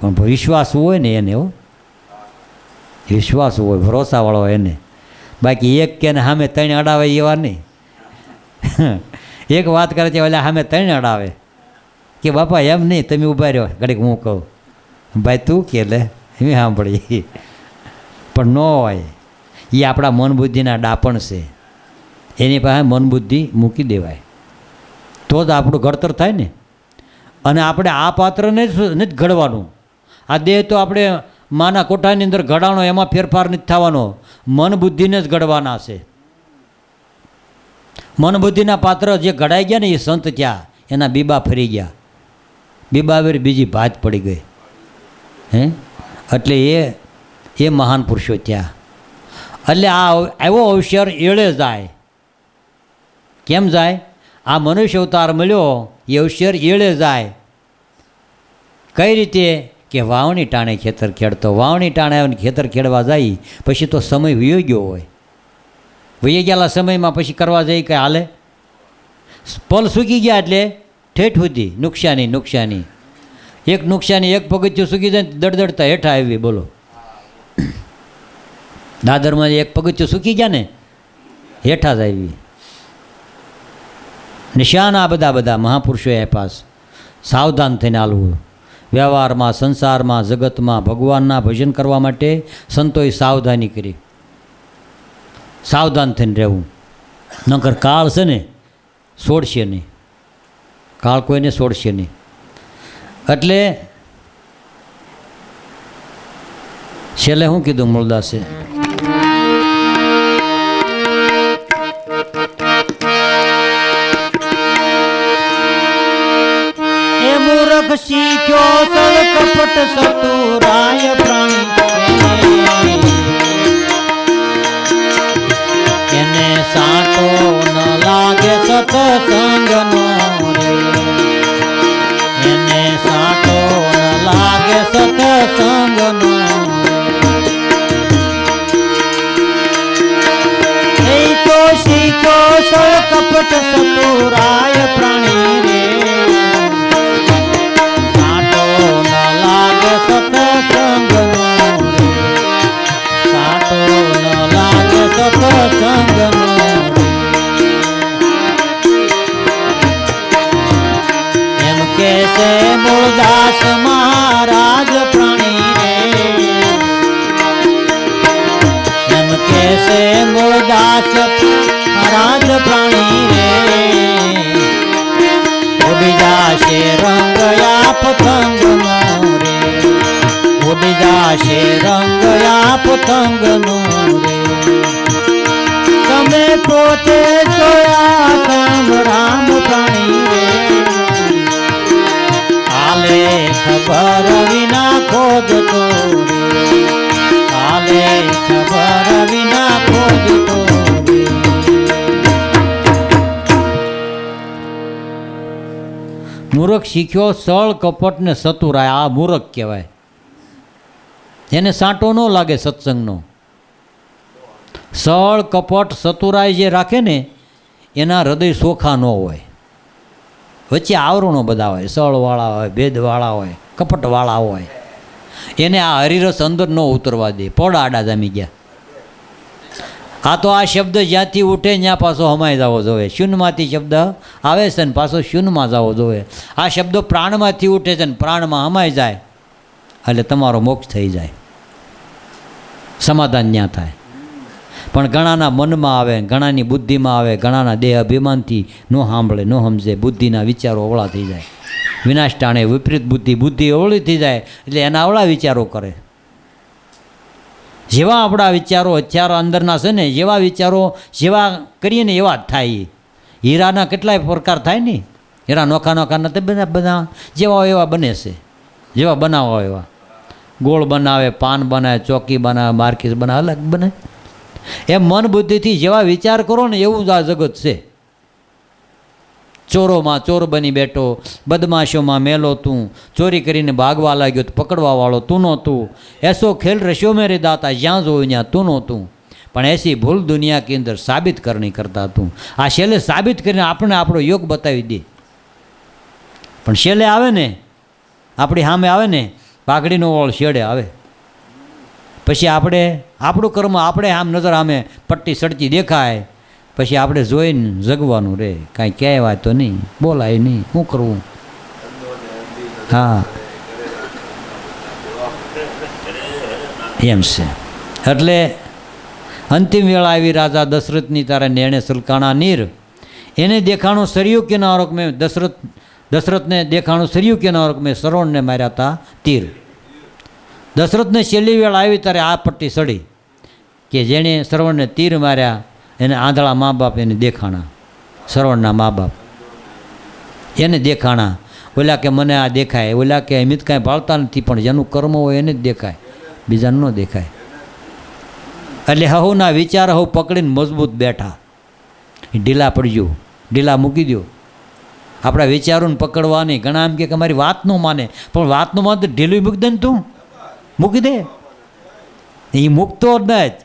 પણ વિશ્વાસ હોય ને એને, હો વિશ્વાસ હોય, ભરોસાવાળો એને. બાકી એક કે ને સામે ત્રણ અડાવે એવા નહીં. એક વાત કરે છે એટલે સામે ત્રણ અડાવે કે બાપા એમ નહીં, તમે ઊભા રહ્યો ઘડીક હું કહું, ભાઈ તું કે લે એમ સાંભળી. પણ ન હોય, એ આપણા મન બુદ્ધિના ડાપણ છે. એની પાસે મન બુદ્ધિ મૂકી દેવાય તો જ આપણું ઘડતર થાય ને. અને આપણે આ પાત્રને જ નથી ઘડવાનું. આ દેહ તો આપણે માના કોઠાની અંદર ઘડાણો, એમાં ફેરફાર નથી થવાનો. મન બુદ્ધિને જ ઘડવાના છે. મન બુદ્ધિના પાત્ર જે ઘડાઈ ગયા ને એ સંત થયા, એના બીબા ફરી ગયા, બીબા વેર બીજી ભાત પડી ગઈ. એટલે એ મહાન પુરુષો થયા. એટલે આ એવો અવસર એળે જાય. કેમ જાય? આ મનુષ્ય અવતાર મળ્યો એ અવસર એળે જાય. કઈ રીતે? કે વાવણી ટાણે ખેતર ખેડતો, વાવણી ટાણે ખેતર ખેડવા જાય પછી તો સમય વયો ગયો હોય. વહી ગયેલા સમયમાં પછી કરવા જાય કે હાલે? પલ સૂકી ગયા એટલે ઠેઠ સુધી નુકસાની નુકસાની. એક નુકસાની, એક પગથિયું સૂકી જાય દડદડતા હેઠા આવી. બોલો, દાદરમાં એક પગથિયું સૂકી ગયા ને હેઠા જ આવી. નિશાન આ બધા મહાપુરુષોએ આપ્યા. સાવધાન થઈને હાલવું. વ્યવહારમાં, સંસારમાં, જગતમાં ભગવાનના ભજન કરવા માટે સંતોએ સાવધાની કરી. સાવધાન થઈને રહેવું. નકર કાળ છે ને છોડશે નહીં. કાળ કોઈને છોડશે નહીં. એટલે છેલ્લે શું કીધું મૂળદાસે? એ મૂર્ખ શીખ્યો સળ કપટ સતુરાય પ્રાણી, એને સાટો ન લાગે સત્સંગનો રે, એને સાટો ન લાગે સત્સંગનો. એ તો શીખ્યો સળ કપટ સતુરાય પ્રાણી રે, સાટો ન લાગે સત્સંગનો રે, સાટો ન લાગે સત્સંગનો. એમ કે છે મૂળદાસ મહારાજ પ્રાણી રે, એમ કે છે મૂળદાસ મહારાજ પ્રાણી રે, ઉડી જાશે રંગ આ પતંગનો રે, ઉડી જાશે રંગ આ પતંગનો રે. તમે પોતે સોયા કામ રામ પ્રાણી રે, કાલે ખબર વિના ખોજતો રે, કાલે ખબર વિના ખોજતો રે. મૂર્ખ શીખ્યો સળ કપટ ને સતુરાય. આ મૂર્ખ કહેવાય. એને સાંટો ન લાગે સત્સંગનો. સળ કપટ સતુરાય જે રાખે ને એના હૃદય સોખા ન હોય. વચ્ચે આવરણો બધા હોય. સળવાળા હોય, ભેદવાળા હોય, કપટવાળા હોય. એને આ હરિરસ અંદર ન ઉતરવા દે. પડ આડા જામી ગયા. આ તો આ શબ્દ જ્યાંથી ઉઠે ત્યાં પાછો હમાઈ જવો જોઈએ. શૂન્યમાંથી શબ્દ આવે છે ને પાછો શૂન્યમાં જવો જોઈએ. આ શબ્દો પ્રાણમાંથી ઉઠે છે ને પ્રાણમાં હમાઈ જાય એટલે તમારો મોક્ષ થઈ જાય, સમાધાન ત્યાં થાય. પણ ઘણાના મનમાં આવે, ઘણાની બુદ્ધિમાં આવે, ઘણાના દેહ અભિમાનથી ન સાંભળે, ન સમજે, બુદ્ધિના વિચારો અવળા થઈ જાય. વિનાશ ટાણે વિપરીત બુદ્ધિ અવળી થઈ જાય એટલે એના અવળા વિચારો કરે. જેવા આપણા વિચારો અત્યારે અંદરના છે ને, જેવા વિચારો જેવા કરીએ ને એવા જ થાય. હીરાના કેટલાય પ્રકાર થાય ને. હીરા નોખા નોખા નથી બધા જેવા હોય એવા બને છે. જેવા બનાવો એવા. ગોળ બનાવે, પાન બનાવે, ચોકી બનાવે, માર્કીસ બનાવે, અલગ બને. એમ મન બુદ્ધિથી જેવા વિચાર કરો ને એવું જ આ જગત છે. ચોરોમાં ચોર બની બેઠો, બદમાશોમાં મેલો તું, ચોરી કરીને ભાગવા લાગ્યો તો પકડવાવાળો તું નહોતું, એસો ખેલ રસ્યો મેરે દાતા, જ્યાં જોયું ત્યાં તું નહોતું, પણ એસી ભૂલ દુનિયા કે અંદર સાબિત કરણી કરતા તું. આ છેલ્લે સાબિત કરીને આપણે આપણો યોગ બતાવી દે. પણ છેલ્લે આવે ને, આપણી સામે આવે ને પાઘડીનો ઓળ શેડે આવે. પછી આપણે આપણું કર્મ આપણે આમ નજર આમે પટ્ટી સડતી દેખાય, પછી આપણે જોઈને જગવાનું રે, કાંઈ કહેવાય તો નહીં, બોલાય નહીં, શું કરવું? હા એમ છે. એટલે અંતિમ વેળા આવી રાજા દશરથની તારે નેણે સલકાણા નીર, એને દેખાણું સરયુ કિનારોક મેં દશરથને દેખાણું સરયુ કિનારોક મેં શ્રવણને માર્યા હતા તીર. દશરથને છેલ્લી વેળ આવી ત્યારે આ પટ્ટી સડી કે જેણે શ્રવણને તીર માર્યા એને આંધળા મા બાપ એને દેખાણા, શ્રવણના મા બાપ એને દેખાણા. ઓલા કે મને આ દેખાય, ઓલા કે અમિત કાંઈ ભાળતા નથી, પણ જેનું કર્મ હોય એને જ દેખાય, બીજાને ન દેખાય. એટલે હવના વિચાર હવ પકડીને મજબૂત બેઠા, ઢીલા પડજો, ઢીલા મૂકી દો. આપણા વિચારોને પકડવા નહીં. ઘણા એમ કે અમારી વાત ન માને, પણ વાત ન માને તો ઢીલું મૂકી દે ને, તું મૂકી દે. એ મૂકતો જ ન જ,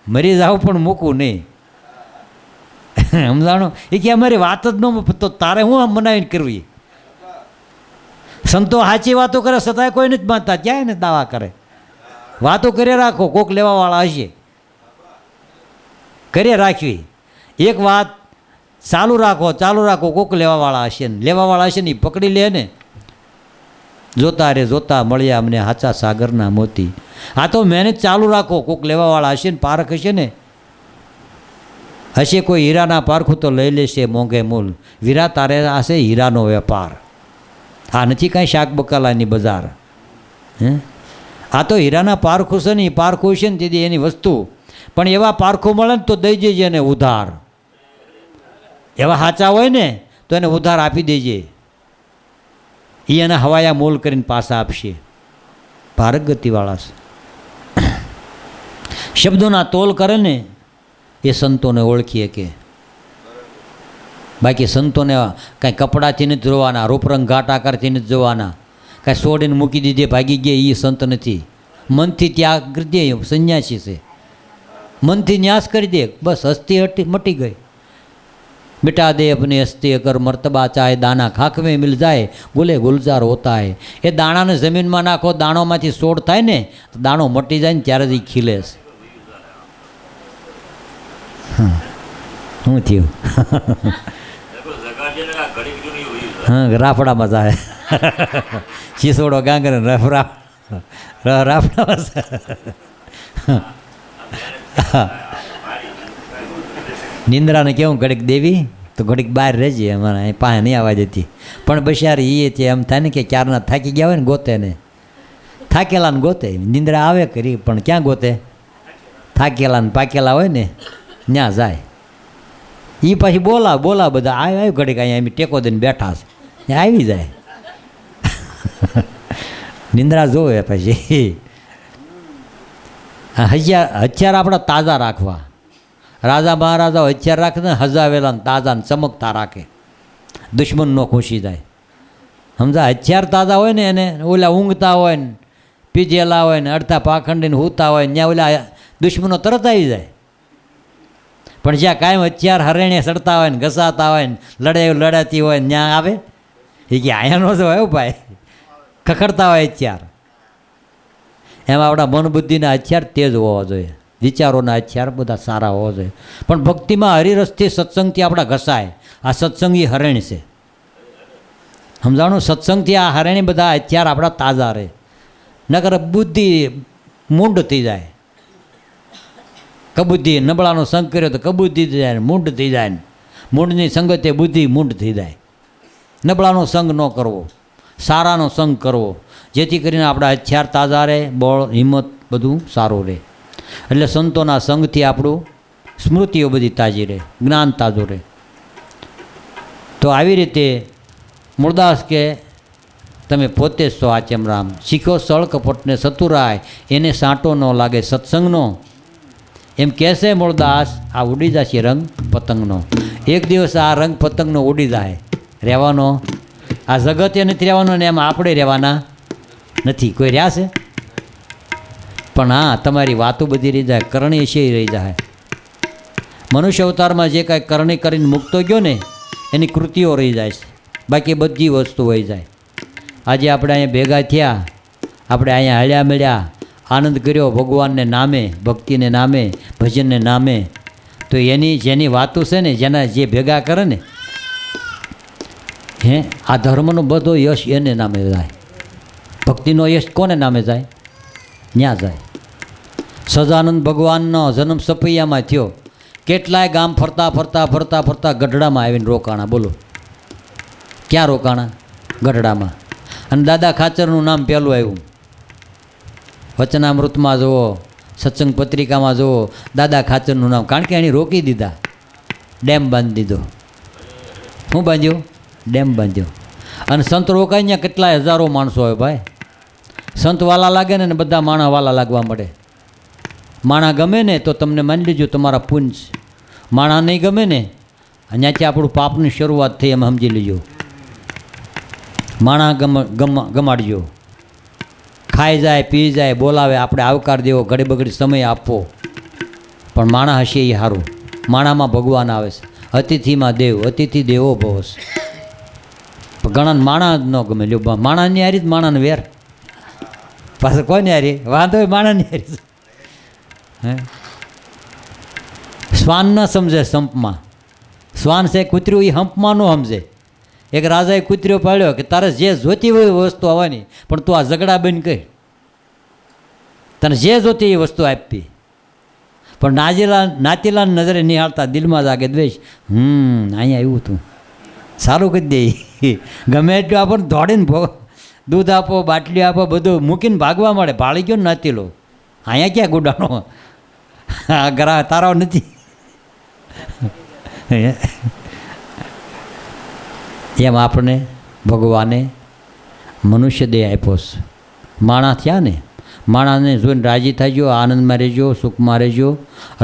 મરી જાવ પણ મૂકવું નહીં. સમજાણો? એ કે અમારી વાત જ ન, તો તારે હું મનાવીને કરવી? સંતો સાચી વાતો કરે છતાંય કોઈ નથી માનતા, ક્યાંય ને દાવા કરે. વાતો કરે રાખો, કોક લેવાવાળા હશે, કરે રાખવી. એક વાત ચાલુ રાખો, કોક લેવાવાળા હશે ને, લેવાવાળા હશે ને એ પકડી લે ને. જોતા રે જોતા મળ્યા અમને હાચા સાગરના મોતી. આ તો મહેનત ચાલુ રાખો, કોક લેવાવાળા હશે ને, પારખ હશે ને. હશે કોઈ હીરાના પારખું તો લઈ લેશે મોંઘે મૂલ, વીરા તારે હશે હીરાનો વેપાર. આ નથી કાંઈ શાક બકાલાની બજાર. આ તો હીરાના પારખું છે ને, એ પારખું છે ને તેથી એની વસ્તુ. પણ એવા પારખું મળે ને તો દઈ દેજે એને ઉધાર. એવા સાચા હોય ને તો એને ઉધાર આપી દેજે, એ એના હવાયા મોલ કરીને પાછા આપશે. પારક ગતિવાળા છે. શબ્દોના તોલ કરે ને એ સંતોને ઓળખીએ કે. બાકી સંતોને કાંઈ કપડાથી નથી જોવાના, રૂપરંગ ઘાટ આકારથી નથી જોવાના, કાંઈ છોડીને મૂકી દીધે ભાગી ગયા એ સંત નથી. મનથી ત્યાગ કરી દે સંન્યાસી છે. મનથી ન્યાસ કરી દે, બસ હસ્તી હટી મટી ગઈ. मिटा दे अपनी हस्ती अगर मर्तबा चाहे दाना खाक में मिल जाए गुले गुलजार होता है. એ દાણાને જમીનમાં નાખો, દાણોમાંથી સોડ થાય ને તો દાણો મટી જાય ને ત્યારે જ ખીલે છે. શું થયું? હા રાફડામાં જાય શીસોડો ગાંગર રાફડામાં નિંદ્રાને કેવું ઘડીક દેવી તો ઘડીક બહાર રહેજે, અમારે પાસે નહીં આવવા જતી. પણ બિચારી એ છે એમ થાય ને કે ક્યારના થાકી ગયા હોય ને ગોતે ને, થાકેલાને ગોતે. નિંદ્રા આવે કરી પણ ક્યાં ગોતે? થાકેલા ને પાકેલા હોય ને ત્યાં જાય. એ પાછી બોલા બધા આવ્યું ઘડીક અહીંયા એમ ટેકો દઈને બેઠા છે, આવી જાય. નિંદ્રા જોવે પછી. હથિયાર આપણા તાજા રાખવા. રાજા મહારાજા હથિયાર રાખે ને હજાવેલા તાજા ને ચમકતા રાખે, દુશ્મન ન ખુશી જાય. સમજા? હથિયાર તાજા હોય ને એને ઓલા ઊંઘતા હોય ને પીજેલા હોય ને અડધા પાખંડીને હૂતા હોય ને ત્યાં ઓલા દુશ્મનો તરત આવી જાય. પણ જ્યાં કાયમ હથિયાર હરેણે સડતા હોય ને ઘસાતા હોય ને લડાતી હોય ને ત્યાં આવે એ કે આયાનો જ હોય ભાઈ, ખખડતા હોય હથિયાર. એમાં આપણા મન બુદ્ધિના હથિયાર તેજ હોવા જોઈએ, વિચારોના હથિયાર બધા સારા હોવા જોઈએ. પણ ભક્તિમાં હરિરસથી સત્સંગથી આપણા ઘસાય. આ સત્સંગ એ હરેણ છે, સમજાણું? સત્સંગથી આ હરેણી બધા હથિયાર આપણા તાજા રહે. નકર બુદ્ધિ મૂંડ થઈ જાય. કબુદ્ધિ નબળાનો સંગ કર્યો તો કબુદ્ધિ થઈ જાય, મૂંડ થઈ જાય ને મૂંડની સંગતે બુદ્ધિ મૂંડ થઈ જાય. નબળાનો સંગ ન કરવો, સારાનો સંગ કરવો, જેથી કરીને આપણા હથિયાર તાજા રહે, બળ હિંમત બધું સારું રહે. એટલે સંતોના સંગથી આપણું સ્મૃતિઓ બધી તાજી રહે, જ્ઞાન તાજું રહે. તો આવી રીતે મૂળદાસ કે તમે પોતે જ છો આચમરામ, શીખ્યો સળ કપટને સતુરાય, એને સાંટો ન લાગે સત્સંગનો. એમ કહેશે મૂળદાસ આ ઉડી જશે રંગ પતંગનો. એક દિવસ આ રંગ પતંગનો ઉડી જાય, રહેવાનો આ જગતે નથી રહેવાનો ને એમ આપણે રહેવાના નથી. કોઈ રહ્યા છે? પણ હા તમારી વાતો બધી રહી જાય, કરણી છે રહી જાય. મનુષ્ય અવતારમાં જે કાંઈ કરણી કરીને મૂકતો ગયો ને એની કૃતિઓ રહી જાય છે, બાકી બધી વસ્તુ વહી જાય. આજે આપણે અહીંયા ભેગા થયા આપણે અહીંયા હળ્યા મળ્યા, આનંદ કર્યો ભગવાનને નામે, ભક્તિને નામે, ભજનને નામે, તો એની જેની વાતો છે ને, જેના જે ભેગા કરે ને, હે આ ધર્મનો બધો યશ એને નામે જાય. ભક્તિનો યશ કોને નામે જાય? ન્યા જાય. સજાનંદ ભગવાનનો જન્મ સપૈયામાં થયો. કેટલાય ગામ ફરતા ફરતા ફરતા ફરતા ગઢડામાં આવીને રોકાણા. બોલો ક્યાં રોકાણા? ગઢડામાં. અને દાદા ખાચરનું નામ પહેલું આવ્યું. વચનામૃતમાં જુઓ, સત્સંગ પત્રિકામાં જુઓ, દાદા ખાચરનું નામ. કારણ કે એણે રોકી દીધા, ડેમ બાંધી દીધો. શું બાંધ્યો? ડેમ બાંધ્યો. અને સંત રોકાઈ ત્યાં કેટલાય હજારો માણસો હોય ભાઈ. સંત વાલા લાગે ને બધા માણા વાલા લાગવા મળે. માણા ગમે ને તો તમને માની લેજો તમારા પુંજ. માણા નહીં ગમે ને અહીંયાથી આપણું પાપની શરૂઆત થઈ એમ સમજી લેજો. માણા ગમાડજો. ખાઈ જાય, પી જાય, બોલાવે, આપણે આવકાર દેવો, ઘડી બગડી સમય આપવો. પણ માણા હશે એ સારું. માણામાં ભગવાન આવે છે. અતિથિમાં દેવ, અતિથિ દેવો ભવ છે. ઘણા માણા જ ન ગમે. લ્યો માણાની હારી જ માણાને વેર. પાછું કોઈને હારી વાંધો હોય? માણાની હારી. હે શ્વાન ન સમજે સંપમાં. શ્વાન છે કૂતર્યું, એ હંપમાં ન સમજે. એક રાજાએ કૂતર્યો પાડ્યો કે તારે જે જોતી હોય વસ્તુ આવવાની, પણ તું આ ઝઘડા બન કહી, તને જે જોતી એ વસ્તુ આપી. પણ નાતીલાલ નજરે નિહાળતા દિલમાં જાગે દ્વેષ. અહીંયા આવ્યું તું સારું કરી દે. ગમે એટલું આપણને દોડીને દૂધ આપો, બાટલી આપો, બધું મૂકીને ભાગવા મળે. ભાળી ગયો ને નાતીલો. અહીંયા ક્યાં ગુડાનો? આ ગ્રાહ તારો નથી. એમ આપણે ભગવાને મનુષ્ય દેહ આપ્યો છે. માણસ થયા ને, માણસને જોઈને રાજી થઈ ગયો, આનંદમાં રહેજો, સુખમાં રહેજો.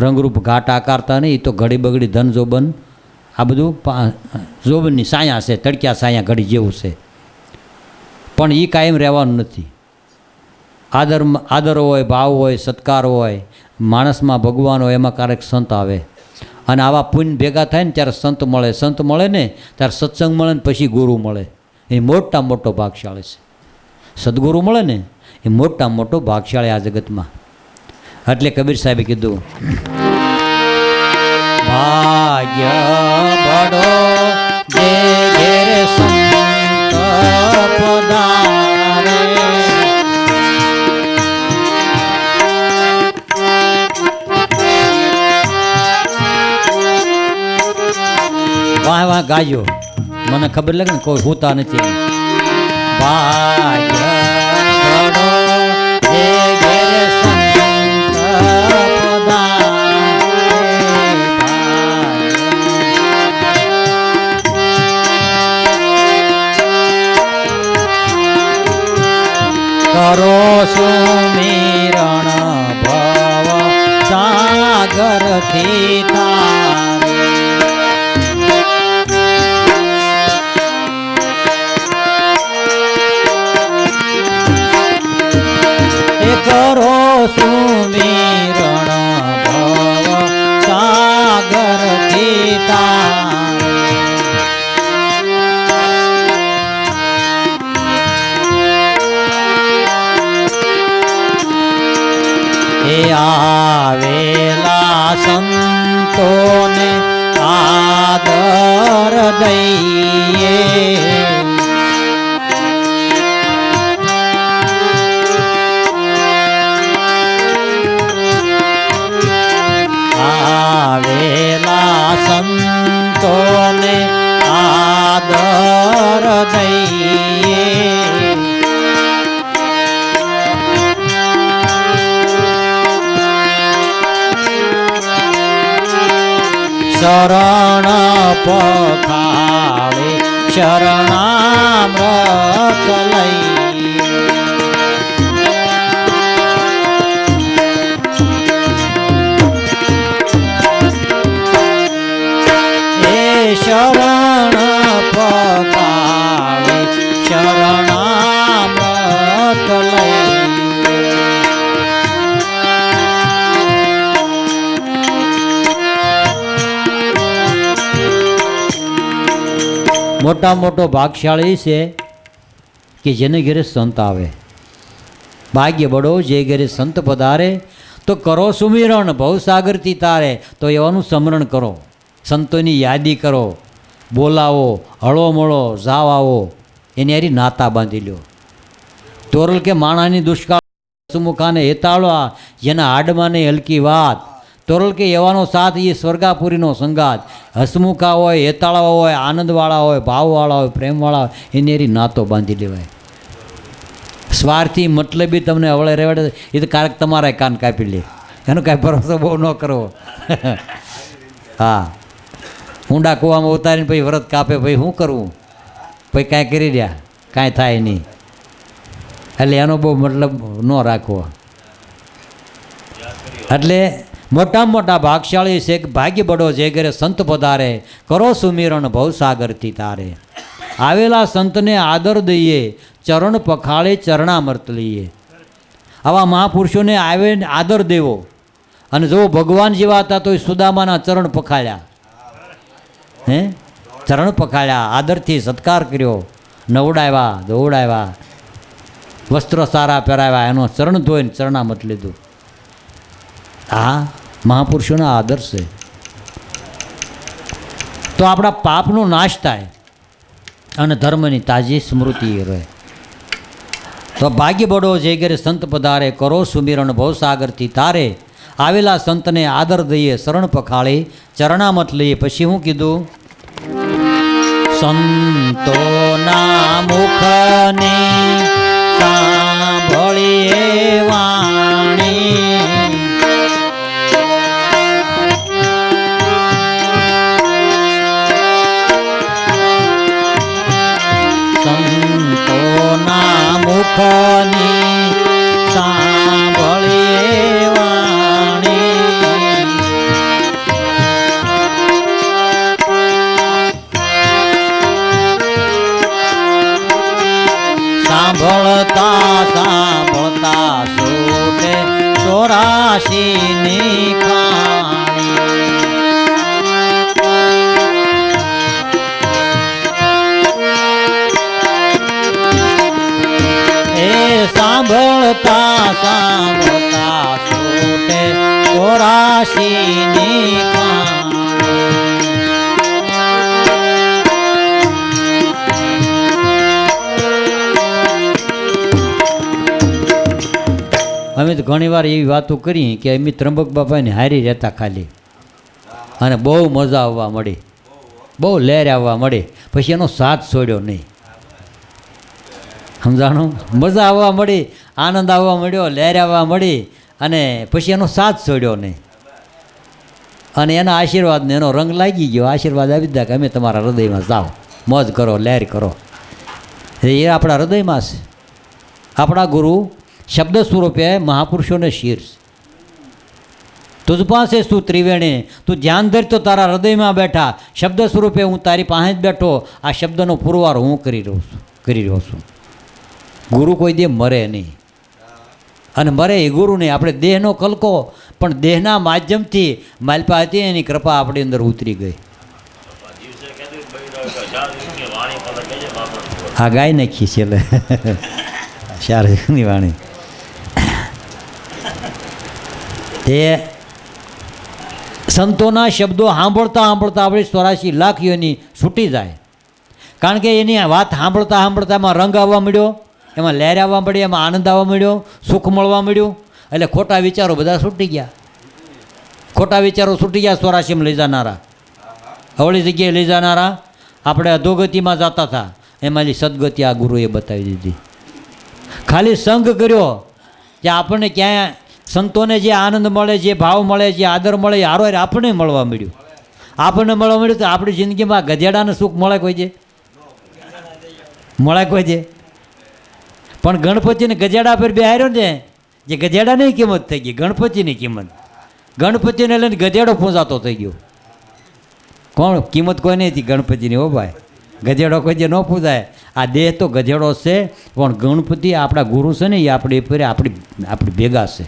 રંગરૂપ ઘાટ આકારતા નહીં. એ તો ઘડી બગડી ધન જોબન, આ બધું જોબનની સાયા છે, તડક્યા સાયા ઘડી જેવું છે. પણ એ કાયમ રહેવાનું નથી. આદર હોય, ભાવ હોય, સત્કાર હોય, માણસમાં ભગવાન હોય, એમાં ક્યારેક સંત આવે. અને આવા પુણ્ય ભેગા થાય ને ત્યારે સંત મળે. સંત મળે ને ત્યારે સત્સંગ મળે ને પછી ગુરુ મળે. એ મોટા મોટો ભાગશાળી છે. સદગુરુ મળે ને એ મોટા મોટો ભાગશાળી આ જગતમાં. એટલે કબીર સાહેબે કીધું, ભાગ્ય બડો જે ઘેરે સંત પધારે. વાહ વાહ ગાજો, મને ખબર લાગે ને કોઈ હોતા નથી. ભાગ્ય બડો જે ઘેરે સંત કરો સુમિરણ ભવ સાગરથી તારે. કરો સુમિરણ ભવ સાગરથી તારે. એ આવેલા સંતોને આદર દઈએ. આવેલા સંતોને આદર દઈએ. શરણ પખાવે શરણામૃત લઈ. શરણ પખાવે શરણામૃત લઈ. મોટા મોટો ભાગશાળી છે કે જેને ઘેરે સંત આવે. ભાગ્ય બળો જે ઘેરે સંત પધારે તો કરો સુમિરણ ભવસાગરથી તારે. તો એવાનું સ્મરણ કરો, સંતોની યાદી કરો, બોલાવો, હળો મળો, જાવ આવો, એની હારી નાતા બાંધી લ્યો. તોરલ કે માણાની દુષ્કાળ હસમુખાને હેતાળવા, જેના હાડમાં નહીં હલકી વાત. તોરલ કે એવાનો સાથ એ સ્વર્ગાપુરીનો સંગાત. હસમુખા હોય, હેતાળા હોય, આનંદવાળા હોય, ભાવવાળા હોય, પ્રેમવાળા હોય, એની હારી નાતો બાંધી લેવાય. સ્વાર્થી મતલબી તમને અવળે રેવાડે એ તો કારક તમારા કાન કાપી લે, એનો કાંઈ ભરોસો બહુ ન કરવો. હા, ઊંડા કૂવામાં ઉતારીને પછી વ્રત કાપે, પછી શું કરવું, પછી કાંઈ કરી રહ્યા, કાંઈ થાય નહીં. એટલે એનો બહુ મતલબ ન રાખવો. એટલે મોટામાં મોટા ભાગશાળી છે ભાગ્ય બળો જે ઘરે સંત પધારે કરો સુમિરણ ભવસાગરથી તારે. આવેલા સંતને આદર દઈએ, ચરણ પખાળે ચરણામૃત લઈએ. આવા મહાપુરુષોને આવે આદર દેવો. અને જો ભગવાન જેવા હતા તો એ સુદામાના ચરણ પખાળ્યા, હે ચરણ પખાળ્યા, આદરથી સત્કાર કર્યો, નવડાવ્યા, દોડાવ્યા, વસ્ત્રો સારા પહેરાવ્યા, એનો ચરણ ધોઈને ચરણામૃત લીધું. આ મહાપુરુષોના આદર્શ છે. તો આપણા પાપનો નાશ થાય અને ધર્મની તાજી સ્મૃતિ રહે. તો ભાગ્ય બળો જે ઘરે સંત પધારે કરો સુમિરણ ભવસાગરથી તારે. આવેલા સંતને આદર દઈએ, શરણ પખાળી ચરણામત લઈએ. પછી હું કીધું, સંતોના મુખને સાંભળીએ વાણી, મુખની સાંભળીએ વાણી. સાંભળતા સાંભળતા સોટે 84ની ખાણી. સાંભળતા સાંભળતા છૂટે 84ની અમે તો ઘણી વાર એવી વાતો કરી કે અમે ત્રંબક બાપાની હારી રહેતા ખાલી, અને બહુ મજા આવવા મળી, બહુ લહેર આવવા મળી. પછી એનો સાથ છોડ્યો નહીં. સમજાણું? મજા આવવા મળી, આનંદ આવવા મળ્યો, લહેર આવવા મળી, અને પછી એનો સાથ છોડ્યો નહીં. અને એના આશીર્વાદને એનો રંગ લાગી ગયો. આશીર્વાદ આવી દીધા કે અમે તમારા હૃદયમાં જાઓ, મોજ કરો, લહેર કરો. એ આપણા હૃદયમાં છે. આપણા ગુરુ શબ્દ સ્વરૂપે મહાપુરુષોને શીર્ષ. તુજ પાસે શું ત્રિવેણી, તું ધ્યાન ધર તો તારા હૃદયમાં બેઠા. શબ્દ સ્વરૂપે હું તારી પાસે જ બેઠો. આ શબ્દનો પુરવાર હું કરી રહ્યો છું. ગુરુ કોઈ દે મરે નહીં, અને મરે એ ગુરુ નહીં. આપણે દેહનો કલકો, પણ દેહના માધ્યમથી માલપા હતી એની કૃપા આપણી અંદર ઉતરી ગઈ. હા, ગાય નાખી છે એટલે શારદની વાણી. એ સંતોના શબ્દો સાંભળતા સાંભળતા આપણી 84 લાખ યોની છૂટી જાય. કારણ કે એની વાત સાંભળતા સાંભળતા એમાં રંગ આવવા મળ્યો, એમાં લહેર આવવા મળી, એમાં આનંદ આવવા મળ્યો, સુખ મળવા મળ્યું. એટલે ખોટા વિચારો બધા છૂટી ગયા. ખોટા વિચારો છૂટી ગયા. 84માં લઈ જનારા, અવળી જગ્યાએ લઈ જનારા. આપણે અધોગતિમાં જતા હતા, એમાંની સદગતિ આ ગુરુએ બતાવી દીધી. ખાલી સંગ કર્યો કે આપણને ક્યાંય સંતોને જે આનંદ મળે, જે ભાવ મળે, જે આદર મળે, એ હારો આપણને મળવા મળ્યું. આપણને મળવા મળ્યું તો આપણી જિંદગીમાં ગધેડાને સુખ મળે કોઈ છે? મળે કોઈ છે? પણ ગણપતિને ગધેડા પર બેહાર્યો ને, જે ગધેડાની કિંમત થઈ ગઈ, ગણપતિની કિંમત. ગણપતિને લઈને ગધેડો પૂંજાતો થઈ ગયો. કોણ? કિંમત કોઈ નહીં હતી ગણપતિની. હો ભાઈ, ગધેડો કોઈ જે ન પૂજાય. આ દેહ તો ગધેડો છે, પણ ગણપતિ આપણા ગુરુ છે ને, એ આપણી ભેગા છે.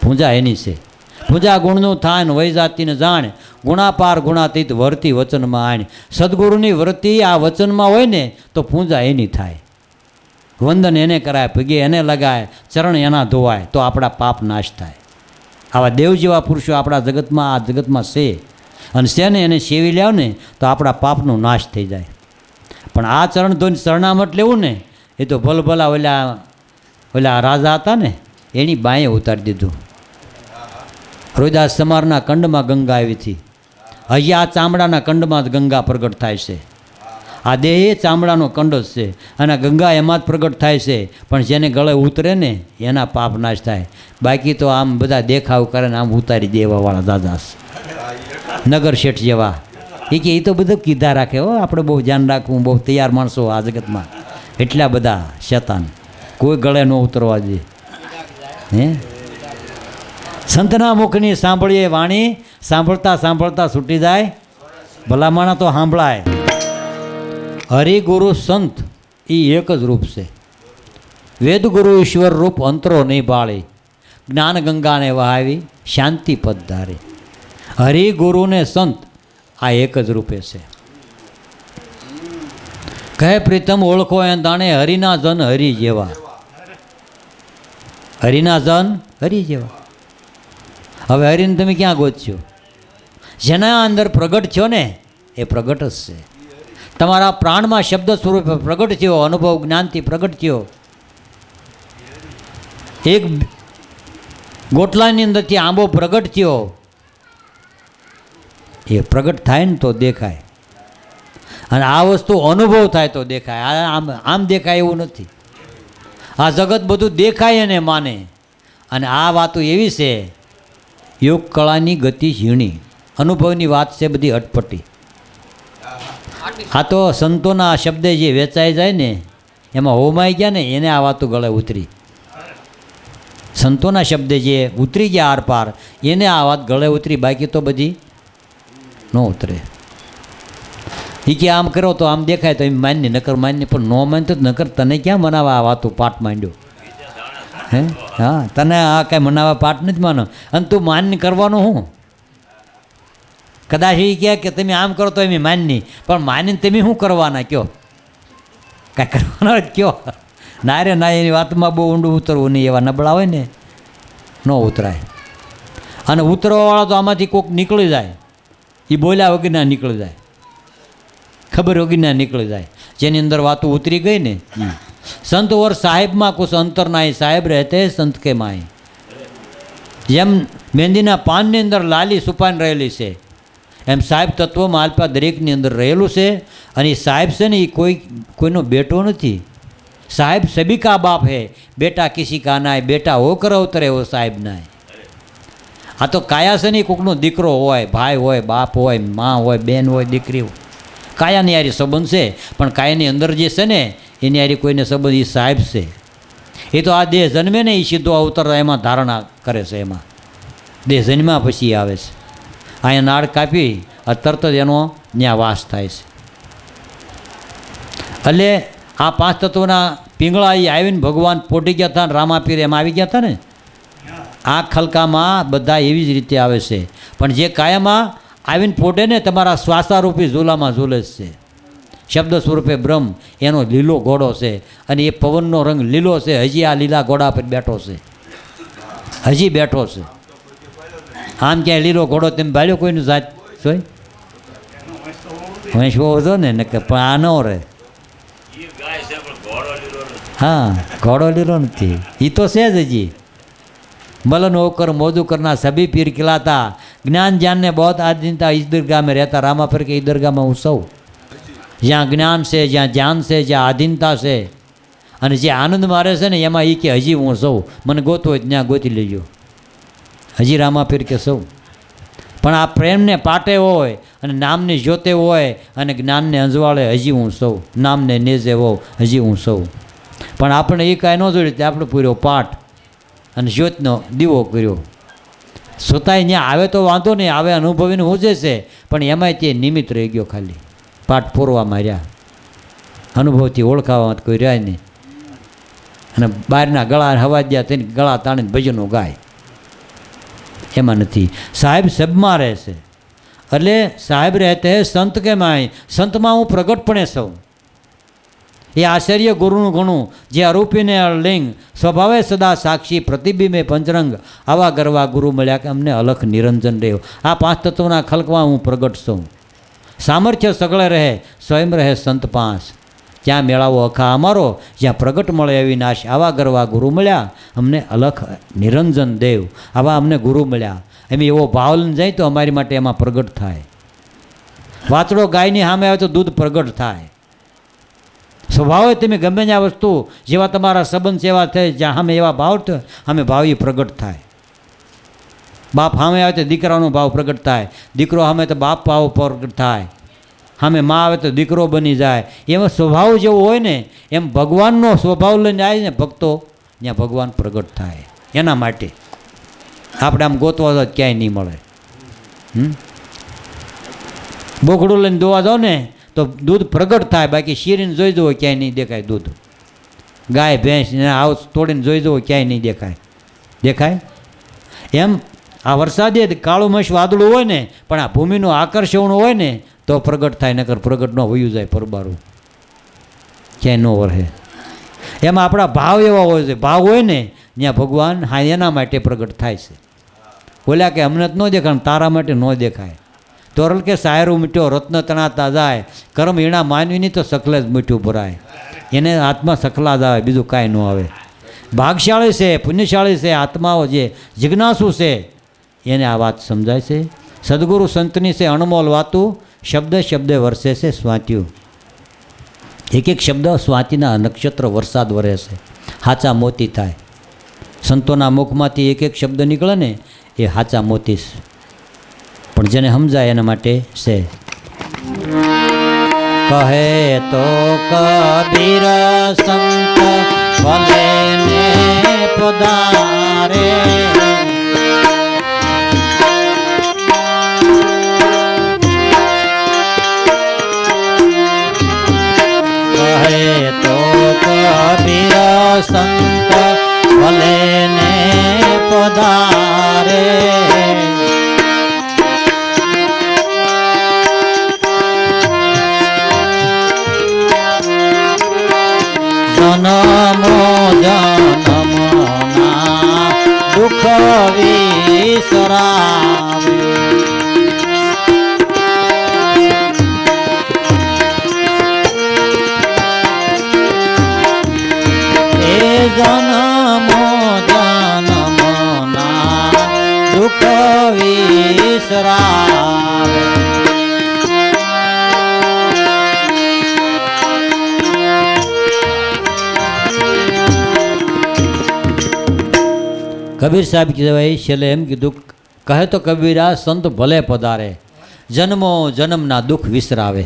પૂજા એની છે. પૂજા ગુણનું થાન વય જાતિને જાણ, ગુણાપાર ગુણાતીત વર્તી વચનમાં આણ. સદગુરુની વૃત્તિ આ વચનમાં હોય ને તો પૂજા એની થાય. વંદન એને કરાય, પગે એને લગાય, ચરણ એના ધોવાય, તો આપણા પાપ નાશ થાય. આવા દેવ જેવા પુરુષો આપણા જગતમાં, આ જગતમાં છે. અને છે ને એને સેવી લ્યાવ ને તો આપણા પાપનો નાશ થઈ જાય. પણ આ ચરણ ધોઈને શરણામત લેવું ને, એ તો ભલભલા ઓલા રાજા હતા ને એની બાંયે ઉતારી દીધું. રોહિદાસ સમારના કંડમાં ગંગા આવી હતી. હજી આ ચામડાના કંડમાં જ ગંગા પ્રગટ થાય છે. આ દેહ એ ચામડાનો કંડ જ છે અને ગંગા એમાં જ પ્રગટ થાય છે. પણ જેને ગળે ઉતરે ને એના પાપ નાશ થાય. બાકી તો આમ બધા દેખાવ કરે ને આમ ઉતારી દેવાવાળા દાદાસ નગર શેઠ જેવા. એ તો બધું કીધા રાખે. હો, આપણે બહુ ધ્યાન રાખવું, બહુ તૈયાર માણસો આ જગતમાં એટલા બધા શેતાન, કોઈ ગળે ન ઉતરવા દે. હે, સંતના મુખની સાંભળીએ વાણી, સાંભળતા સાંભળતા છૂટી જાય ભલામણા તો સાંભળાય. હરિગુરુ સંત એ એક જ રૂપ છે. વેદગુરુ ઈશ્વર રૂપ અંતરો નહીં બાળી, જ્ઞાન ગંગાને વહાવી શાંતિ પદ ધારે. હરિગુરુ ને સંત આ એક જ રૂપે છે. કહે પ્રીતમ ઓળખો એ દાણે હરિના જન હરિ જેવા. હરિના જન હરિ જેવા. હવે હરિને તમે ક્યાં ગોતશો? જેના અંદર પ્રગટ થયો ને એ પ્રગટ જ છે. તમારા પ્રાણમાં શબ્દ સ્વરૂપે પ્રગટ થયો, અનુભવ જ્ઞાનથી પ્રગટ થયો. એક ગોટલાની અંદરથી આંબો પ્રગટ થયો, એ પ્રગટ થાય ને તો દેખાય. અને આ વસ્તુ અનુભવ થાય તો દેખાય. આમ દેખાય એવું નથી. આ જગત બધું દેખાય એને માને. અને આ વાતો એવી છે, યોગ કળાની ગતિ ઝીણી, અનુભવની વાત છે બધી અટપટી. આ તો સંતોના શબ્દે જે વેચાઈ જાય ને એમાં હોમાઈ ગયા ને એને આ વાતો ગળે ઉતરી. સંતોના શબ્દે જે ઉતરી ગયા આરપાર એને આ વાત ગળે ઉતરી. બાકી તો બધી ન ઉતરે. એ કે આમ કરો તો આમ દેખાય તો એમ માન્ય, નકર માન્ય. પણ ન માનતો નકર તને ક્યાં મનાવા આ વાતું પાઠ માંડ્યો? હે, હા, તને આ કાંઈ મનાવા પાઠ નથી માનો. અને તું માન્ય કરવાનું હું? કદાચ એ કહે કે તમે આમ કરો તો એમ માન્ય, પણ માનીને તમે શું કરવાના કયો? કાંઈ કરવાના જ કયો? ના રે ના, એની વાતમાં બહુ ઊંડું ઉતરવું નહીં. એવા નબળા હોય ને ન ઉતરાય. અને ઉતરવાવાળા તો આમાંથી કોઈક નીકળી જાય. એ બોલ્યા વગરના નીકળી જાય, ખબર વગરના નીકળી જાય. જેની અંદર વાતો ઉતરી ગઈ ને. સંત ઓર સાહેબમાં કુછ અંતર નાય, સાહેબ રહેતે સંત કે માય. જેમ મહેંદીના પાનની અંદર લાલી સુપાન રહેલી છે, એમ સાહેબ તત્વમાં આલ્પા દરેકની અંદર રહેલું છે. અને એ સાહેબ છે ને એ કોઈનો બેટો નથી. સાહેબ સભી કા બાપ હે, બેટા કિસી કા નાય, બેટા હોકર અવતરે હો સાહેબ નાય. આ તો કાયા છે ને કોકનો દીકરો હોય, ભાઈ હોય, બાપ હોય, માં હોય, બેન હોય, દીકરી હોય, કાયાની યારી સંબંધ છે. પણ કાયાની અંદર જે છે ને એની યારી કોઈને સંબંધ એ સાહેબ છે. એ તો આ દેહ જન્મે ને એ સીધો અવતર એમાં ધારણા કરે છે. એમાં દેહ જન્મ્યા પછી આવે છે. અહીંયા નાળ કાપી તરત જ એનો ત્યાં વાસ થાય છે. એટલે આ પાંચ તત્વોના પિંગળા એ આવીને ભગવાન પોટી ગયા હતા, રામાપીર એમાં આવી ગયા હતા ને. આ ખલકામાં બધા એવી જ રીતે આવે છે. પણ જે કાયામાં આવીને પોટે ને તમારા શ્વાસારૂપી ઝૂલામાં ઝૂલે છે. શબ્દ સ્વરૂપે બ્રહ્મ એનો લીલો ઘોડો છે. અને એ પવનનો રંગ લીલો છે. હજી આ લીલા ઘોડા પર બેઠો છે, હજી બેઠો છે. આમ ક્યાંય લીલો ઘોડો તેમ ભાલ્યો કોઈનું જાત જોઈ? વંશવો હતો ને કે પણ આ ન રહે. હા, ઘોડો લીલો નથી. એ તો છે જ હજી. મલન હોકર મોદુ કરના સભી પીર ખिलाता, જ્ઞાન જ્ઞાનને બહુ આધીનતા इस दरगाह में रहता. रामापीर के इस दरगाह में હું સૌ જ્યાં જ્ઞાન છે, જ્યાં ધ્યાન છે, જ્યાં આધીનતા છે અને જે આનંદ મારે છે ને એમાં એ કે હજી હું સૌ, મને ગોતવો હોય ત્યાં ગોતી લેજો. હજી રામાપીર કે સૌ. પણ આ પ્રેમને પાટે હોય અને નામને જોતે હોય અને જ્ઞાનને અંજવાળે હજી હું સૌ, નામને નેજે હો હજી હું સૌ. પણ આપણે એ કાંઈ ન જોયું તે આપણે પૂર્યો પાઠ અને જ્યોતનો દીવો કર્યો. છતાંય ત્યાં આવે તો વાંધો નહીં, આવે અનુભવીને હોજે છે. પણ એમાંય તે નિમિત્ત રહી ગયો. ખાલી પાઠ પૂરવામાં રહ્યા, અનુભવથી ઓળખાવામાં કોઈ રહ્યા નહીં. અને બહારના ગળા હવા દ્યા થઈને ગળા તાણીને ભજનો ગાય એમાં નથી. સાહેબ સબમાં રહે છે. એટલે સાહેબ રહેતે સંત કે માય, સંતમાં હું પ્રગટપણે સૌ. એ આશ્ચર્ય ગુરુનું ઘણું, જે અરૂપીને લિંગ, સ્વભાવે સદા સાક્ષી, પ્રતિબિંબે પંચરંગ, આવા ગરવા ગુરુ મળ્યા કે અમને અલખ નિરંજન રહ્યો. આ પાંચ તત્વોના ખલકવા હું પ્રગટ છું. સામર્થ્ય સગળે રહે, સ્વયં રહે સંત પાંચ. ત્યાં મેળાવો અખા અમારો, જ્યાં પ્રગટ મળે એવી નાશ. આવા ગરવા ગુરુ મળ્યા અમને અલખ નિરંજન દેવ. આવા અમને ગુરુ મળ્યા. એમ એવો ભાવ લઈને જાય તો અમારી માટે એમાં પ્રગટ થાય. વાછડો ગાયની સામે આવે તો દૂધ પ્રગટ થાય. સ્વભાવે તમે ગમે ત્યાં વસ્તુ, જેવા તમારા સંબંધ સેવા થાય, જ્યાં સામે એવા ભાવ થાય, સામે ભાવ એ પ્રગટ થાય. બાપ સામે આવે તો દીકરાનો ભાવ પ્રગટ થાય, દીકરો સામે તો બાપ ભાવ પ્રગટ થાય, સામે મા આવે તો દીકરો બની જાય. એમાં સ્વભાવ જેવો હોય ને એમ ભગવાનનો સ્વભાવ લઈને આવે ને ભક્તો, ત્યાં ભગવાન પ્રગટ થાય. એના માટે આપણે આમ ગોતવા જાઓ ક્યાંય નહીં મળે. બોકડું લઈને દોવા જાઓ ને તો દૂધ પ્રગટ થાય, બાકી શીરીને જોઈ જવો ક્યાંય નહીં દેખાય દૂધ. ગાય ભેંસ આવ તોડીને જોઈ જવો ક્યાંય નહીં દેખાય. એમ આ વરસાદે કાળું મશ વાદળું હોય ને, પણ આ ભૂમિનું આકર્ષણ હોય ને તો પ્રગટ થાય, નકર પ્રગટ ન વયું જાય પરબારું, ક્યાંય ન વરહે. એમાં આપણા ભાવ એવા હોય છે, ભાવ હોય ને ત્યાં ભગવાન હા એના માટે પ્રગટ થાય છે. બોલ્યા કે અમને જ ન દેખાય, તારા માટે ન દેખાય. તોરલ કે સાયરું મીઠો રત્ન તણાતા જાય, કર્મ ઈણા માનવીની તો સકલે જ મીઠું ભરાય. એને આત્મા સકલા જ આવે, બીજું કાંઈ ન આવે. ભાગશાળી છે, પુણ્યશાળી છે આત્માઓ, જે જિજ્ઞાસુ છે એને આ વાત સમજાય છે. સદગુરુ સંતની છે અણમોલ વાતું, શબ્દ શબ્દે વરસે છે સ્વાત્યું. એક એક શબ્દ સ્વાતિના નક્ષત્ર વરસાદ વરે છે, હાચા મોતી થાય. સંતોના મુખમાંથી એક એક શબ્દ નીકળે ને એ હાચા મોતી છે. પણ જેને સમજાય એના માટે છે. કહે તો કબીર સંત ભલે ને પધારે, કહે તો કબીર સંત ભલે ને પધારે, જનમો જનમના દુઃખ વિસરાવે, એ જનમો જનમના દુઃખ વિસરાવે. કબીર સાહેબ કહેવાય છેલ્લે એમ કીધું, કહે તો કબીરા સંત ભલે પધારે, જન્મો જન્મના દુઃખ વિસરાવે.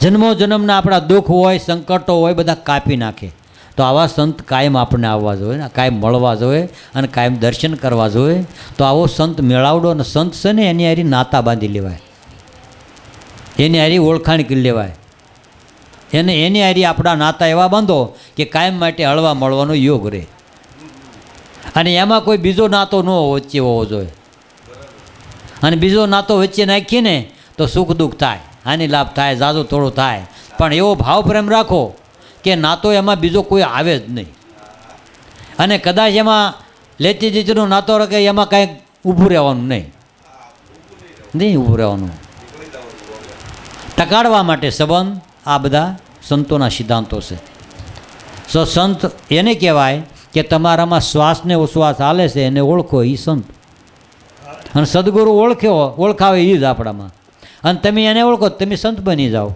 જન્મો જન્મના આપણા દુઃખ હોય, સંકટો હોય, બધા કાપી નાખે. તો આવા સંત કાયમ આપણને આવવા જોઈએ ને, કાયમ મળવા જોઈએ અને કાયમ દર્શન કરવા જોઈએ. તો આવો સંત મેળાવડો, અને સંત છે ને એની હારી નાતા બાંધી લેવાય, એની હારી ઓળખાણ કરી લેવાય. એની હારી આપણા નાતા એવા બાંધો કે કાયમ માટે હળવા મળવાનો યોગ રહે. અને એમાં કોઈ બીજો નાતો ન વચ્ચે હોવો જોઈએ. અને બીજો નાતો વચ્ચે નાખીને તો સુખ દુઃખ થાય, હાનિ લાભ થાય, જાદુ થોડું થાય. પણ એવો ભાવ પ્રેમ રાખો કે નાતો એમાં બીજો કોઈ આવે જ નહીં. અને કદાચ એમાં લેતી દીતીનો નાતો રાખે એમાં કાંઈક ઊભું રહેવાનું નહીં ઊભું રહેવાનું. ટકાડવા માટે સંબંધ આ બધા સંતોના સિદ્ધાંતો છે. સો સંત એને કહેવાય કે તમારામાં શ્વાસને ઉશ્વાસ હાલે છે એને ઓળખો, એ સંત. અને સદગુરુ ઓળખાવે એ જ આપણામાં. અને તમે એને ઓળખો તમે સંત બની જાઓ.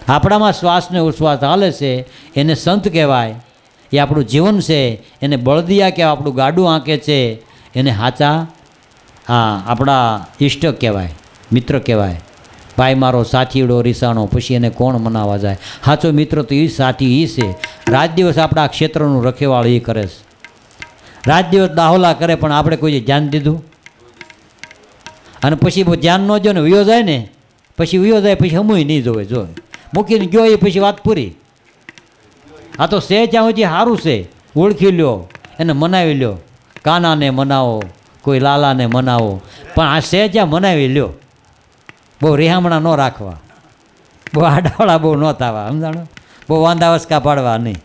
આપણામાં શ્વાસને ઉશ્વાસ હાલે છે એને સંત કહેવાય. એ આપણું જીવન છે એને બળદિયા કહેવાય, આપણું ગાડું આંકે છે એને સાચા આપણા ઈષ્ટ કહેવાય, મિત્ર કહેવાય. ભાઈ મારો સાથીડો રીસાણો, પછી એને કોણ મનાવવા જાય. સાચો મિત્ર તો એ સાથી એ છે. રાત દિવસ આપણા ક્ષેત્રનું રખેવાળ એ કરે છે, રાત દિવસ દાહોલા કરે, પણ આપણે કોઈ ધ્યાન દીધું. અને પછી ધ્યાન ન જો ને વયો જાય ને, પછી વયો જાય પછી હમુય નહીં જોવે, જોવે મૂકીને ગયો એ પછી વાત પૂરી. આ તો છે ત્યાં સુધી સારું છે, ઓળખી લ્યો, એને મનાવી લ્યો. કાનાને મનાવો, કોઈ લાલાને મનાવો, પણ આ છે જ્યાં મનાવી લ્યો. બહુ રેહામણા ન રાખવા. બહુ આડાવાળા બહુ ન થવા, સમજાણો, બહુ વાંધાવસકા પાડવા નહીં.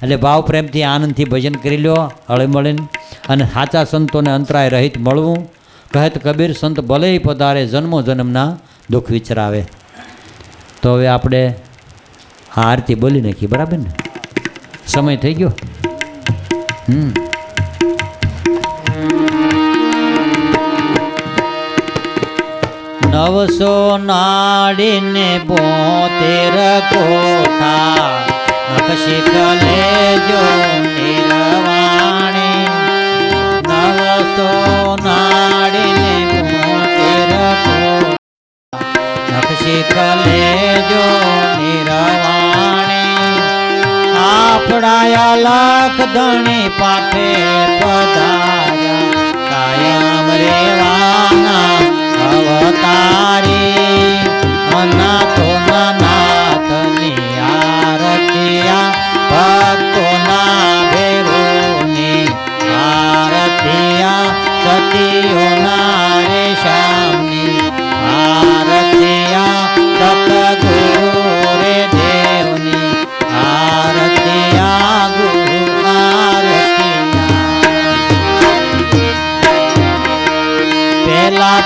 એટલે ભાવ પ્રેમથી આનંદથી ભજન કરી લો હળી મળીને, અને સાચા સંતોને અંતરાય રહિત મળવું. કહેત કબીર સંત ભલે પધારે જન્મો જન્મના દુઃખ વિચરાવે. તો હવે આપણે આ આરતી બોલી નાખી, બરાબર ને? સમય થઈ ગયો. નવસો નાડીને 72 કોઠા નખશીખ લેજો નિરવાણી. નવસો નાડીને 72 કોઠા નખશીખ લેજો નિરવાણી. આપણા લખ ધણી પાઠે પધાર્યા કાયમ રેવાના અવતારી. અનાથોના નાથની આરતિયા ભક્તોના ભેરુની આરતિયા સતીઓના રે શ્યામની આરતિયા સતગુરુ રે દેવની આરતિયા ગુરુ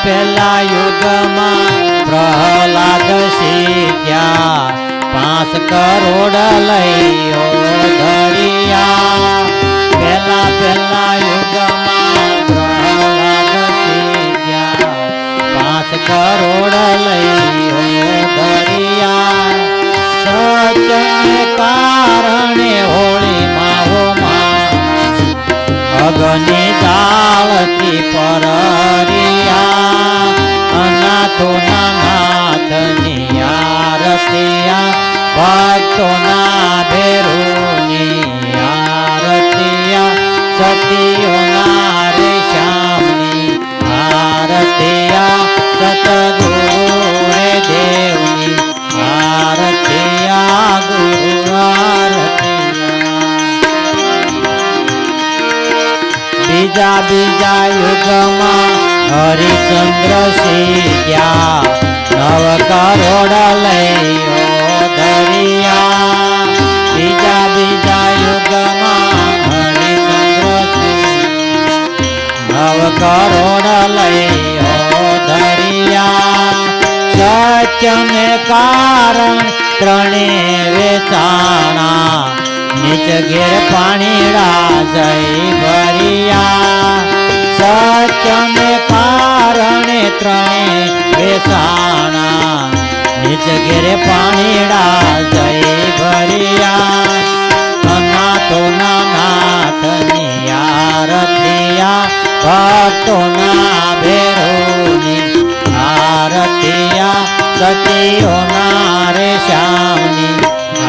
પહેલા યુગમાં પ્રહલાદ સીધ્યા 5 કરોડ લઈઓ ધરિયા. પહેલા યુગમાં પ્રહલાદ સીધ્યા 5 કરોડ લઈઓ ધરિયા. સચને કારણે હોળીમાં હોમાં અગ્નિ જાળથી પરરિયા. અનાથોના નાથની આરતિયા ભક્તોના ભેરુની આરતિયા સતીઓના રે શ્યામની આરતિયા સતગુરુ રે દેવની આરતિયા ગુરુ આરતિયા. બીજા યુગમાં હરિચંદ્ર સીધ્યા 9 કરોડ લઈઓ ધરિયા. બીજા યુગમાં હરિચંદ્ર સીધ્યા 9 કરોડ લઈઓ ધરિયા. સત્યને કારણ ત્રણે વેચાણા નીચ ઘેર પાણીડા જય ભરિયા. સત્યને કારણે ત્રણે વેસાણા નીચ ઘેરે પાણીડા જય ભરિયા. અનાથોના નાથની આરતિયા ભક્તોના ભેરુની આરતિયા સતીઓના રે શ્યામની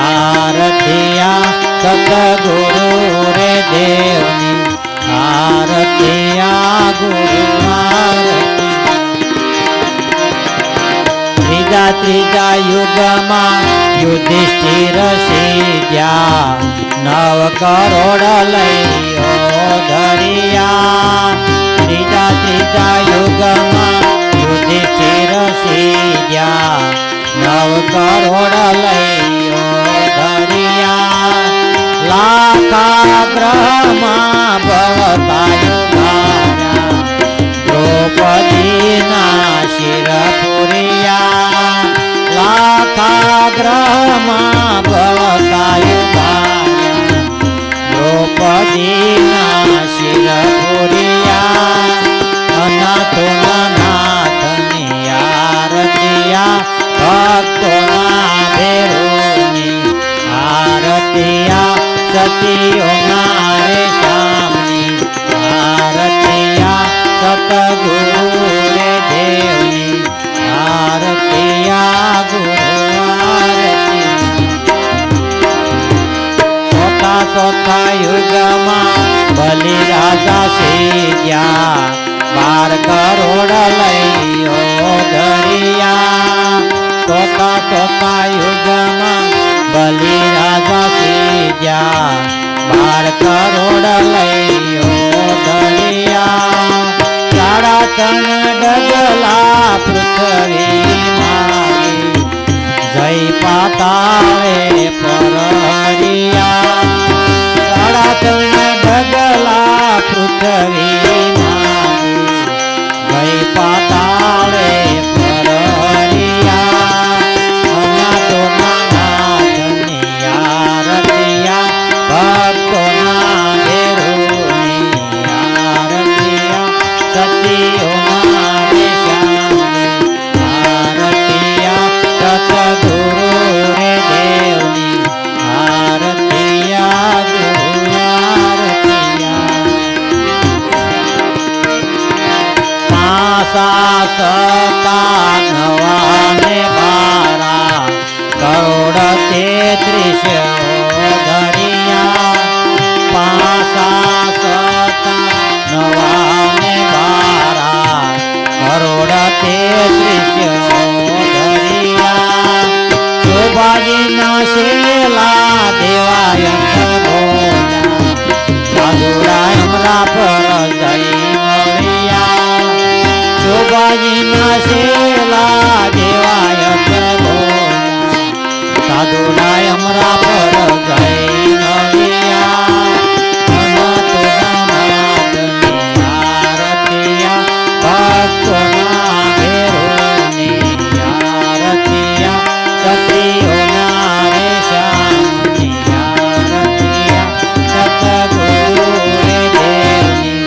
આરતિયા સતગુરુ રે દેવની આરતિયા ગુરુ આરતી. ત્રીજા યુગમાં યુધિષ્ઠિર સીધ્યા 9 કરોડ લઈઓ ધરિયા. ત્રીજા યુગમાં યુધિષ્ઠિર સીધ્યા 9 કરોડ લઈઓ ધરિયા. લાખાગ્રહમાં ભવતાયુ ધાર્યા દ્રૌપદીના શિર પુરિયા. લાખાગ્રહમાં ભવતાયુ ધાર્યા દ્રૌપદીના શિર પુરિયા. અનાથોના નાથની આરતિયા ભક્તોના ભેરુની આરતિયા સતીઓના રે શ્યામની આરતિયા સતગુરુ રે દેવની આરતિયા ગુરુ આરતી. ચોથા યુગમાં બલિ રાજા સીધ્યા 12 કરોડ લઈઓ ધરિયા. ચોથા યુગમાં બલિ રાજા સીધ્યા 12 કરોડ લઈઓ ધરિયા. 3.5 ડગલા પૃથ્વી મારી જય પૃથ્વી માની ગઈ પાતાળે પરરિયા અનાથોના નાથની આરતિયા ભક્તોના ઘેરોની આરતિયા સતીઓના દેશાની આરતિયા સતગુરુ રે દેવની આરતિયા ગુરુ આરતિયા પાસા સતા નવાને બારા કરોડ 33 ધરિયા પાસા સતા નવાને બારા કરોડ 33 ધરિયા શોભાજીના શેલા દેવાયંત બોલ્યા સાધુડા અમરા પર જઈ મળ્યા શોભાજીના શેલા દેવાયંત બોલ્યા સાધુડા અમરા પર જઈ મળ્યા અનાથોના નાથની આરતિયા ભક્તોના ઘેરોની આરતિયા સતીઓના રેશાની આરતિયા સતગુરુ રે દેવની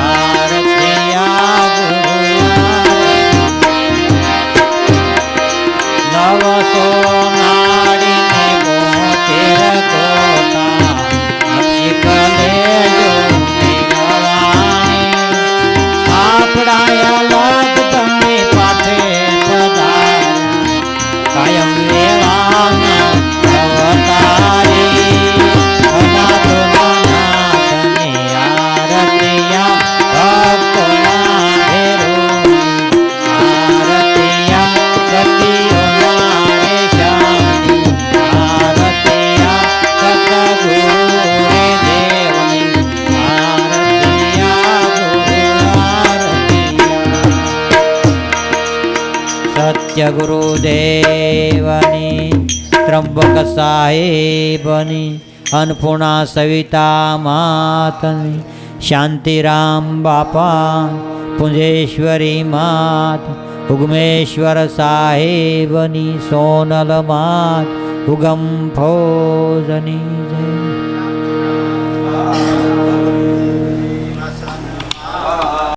આરતિયા ગુરુ નવસો નાડીને 72 ગોતા નક્ષી કલેજો નિગળાણી આપડાયા લાગ તમે પાઠે પધાર્યા કાયમ લેવાના અવતારી અનાથોના નાથની આરતિયા ભક્તોના ઘેરોની આરતિયા સતીઓના રેશાની આરતિયા સતગુરુ રે દેવની આરતિયા ગુરુ આરતિયા સત્ય ગુરુદેવની ત્રંબક સાહેબની અન્નપૂર્ણા સવિતા માતની શાંતિરામ બાપા પુંજેશ્વરી માત ઉગમેશ્વર સાહેબની સોનલ માત ઉગમ ફોજની જય